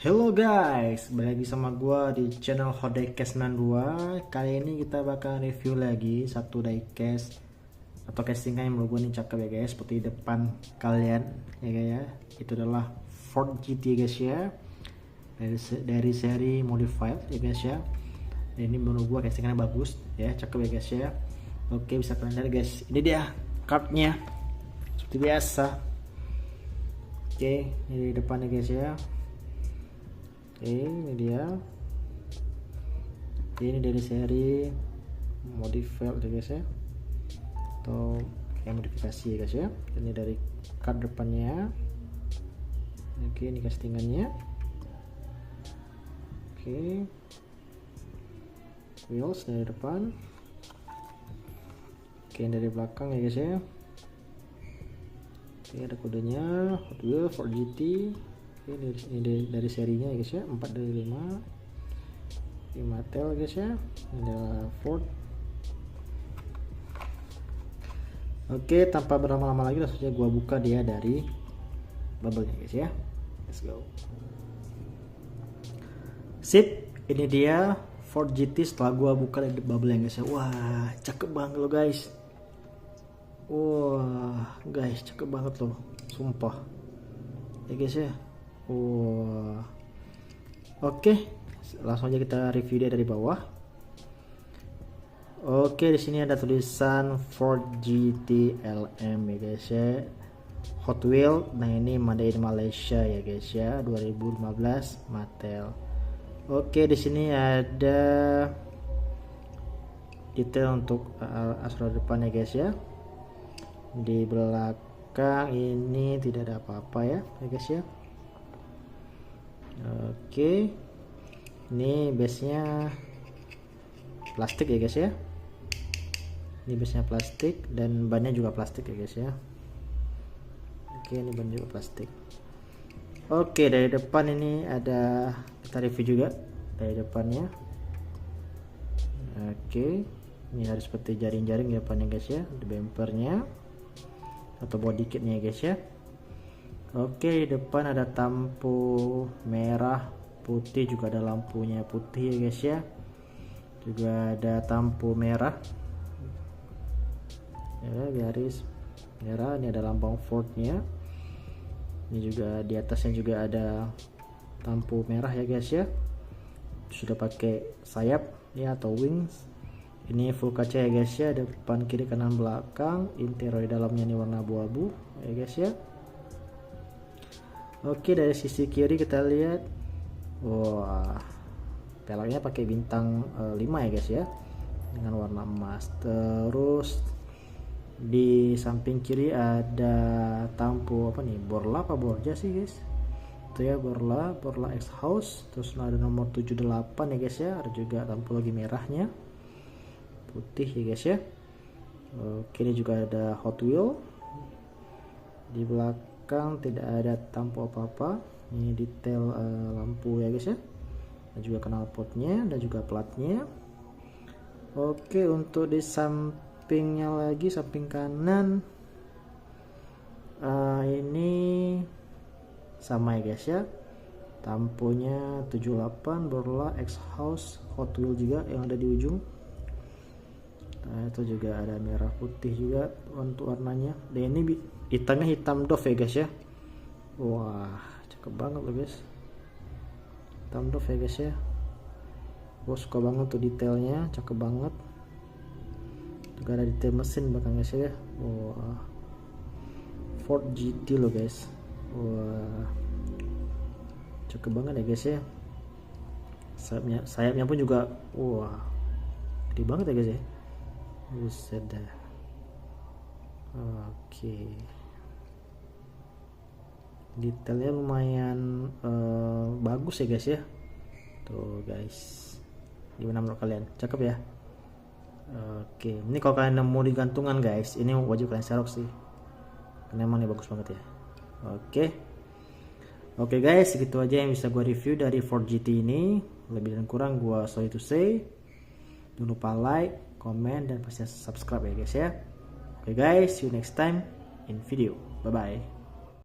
Hello guys, balik lagi sama gua di channel Hot Diecast 92. Kali ini kita bakal review lagi satu diecast atau castingan yang menurut gua nih cakep ya guys, seperti depan kalian ya guys ya. Itu adalah Ford GT guys ya, dari seri modified ya guys ya. Dan ini menurut gua castingannya bagus ya, cakep ya guys ya. Oke, bisa kalian lihat guys, ini dia cardnya seperti biasa. Oke, ini di depannya guys ya. Oke, ini dia. Ini dari seri modified ya guys ya, atau kayak modifikasi ya guys ya. Ini dari card depannya. Oke, ini castingannya. Oke, wheels dari depan. Oke, dari belakang ya guys ya. Oke, ada kodenya Hot Wheels Ford GT. Ini dari serinya ya guys ya, 4 dari 5 di Mattel guys ya. Ini adalah Ford. Oke, tanpa berlama-lama lagi langsung saja gua buka dia dari bubble-nya guys ya. Let's go. Sip, ini dia Ford GT setelah gua buka dari bubble-nya guys ya. Wah, cakep banget loh guys. Wah guys, cakep banget loh, sumpah ya guys ya. Wah, oke, langsung aja kita review dia dari bawah. Oke, di sini ada tulisan Ford GT LM ya guys ya, Hot Wheels. Nah, ini made in Malaysia ya guys ya, 2015 Mattel. Oke, di sini ada detail untuk asal depan ya guys ya. Di belakang ini tidak ada apa-apa ya guys ya. Oke, ini base nya plastik ya guys ya. Ini base nya plastik dan bannya juga plastik ya guys ya. Oke, ini ban juga plastik. Oke, dari depan ini ada, kita review juga dari depannya. Oke, ini harus seperti jaring-jaring depannya guys ya, di bumpernya atau body kitnya guys ya. Oke, di depan ada tampu merah, putih, juga ada lampunya putih ya guys ya. Juga ada tampu merah ya, garis merah. Ini ada lambang Ford-nya. Ini juga di atasnya juga ada tampu merah ya guys ya. Sudah pakai sayap ya atau wings. Ini full kaca ya guys ya, depan kiri kanan belakang. Interior dalamnya ini warna abu-abu ya guys ya. Oke, dari sisi kiri kita lihat, wah, peleknya pakai bintang 5 ya guys ya, dengan warna emas. Terus di samping kiri ada tampu apa nih, Borla apa Borja sih guys, itu ya, Borla X House. Terus ada nomor 78 ya guys ya. Ada juga tampu lagi merahnya putih ya guys ya. Oke, ini juga ada Hot Wheel. Di belakang tidak ada tampu apa-apa. Ini detail lampu ya guys ya, dan juga knalpotnya dan juga platnya. Oke, untuk di sampingnya lagi, samping kanan, ini sama ya guys ya, tampunya 78 Borla X House Hot Wheel juga yang ada di ujung. Nah, itu juga ada merah putih juga untuk warnanya. Dan ini hitamnya hitam doff ya guys ya. Wah, cakep banget loh guys, hitam doff ya guys ya. Gue suka banget tuh detailnya, cakep banget. Juga ada detail mesin belakang guys ya. Wah, Ford GT loh guys. Wah, cakep banget ya guys ya. Sayapnya pun juga, wah, gede banget ya guys ya. Buset dah. Oke, detailnya lumayan bagus ya guys ya. Tuh guys, gimana menurut kalian, cakep ya? Oke, ini kalau kalian nemu di gantungan guys, ini wajib kalian serok sih, karena emang ini bagus banget ya. Oke guys, segitu aja yang bisa gue review dari Ford GT ini. Lebih dan kurang gue sorry to say. Jangan lupa like, comment, dan pasti subscribe ya guys ya. Oke guys, see you next time in video. Bye bye.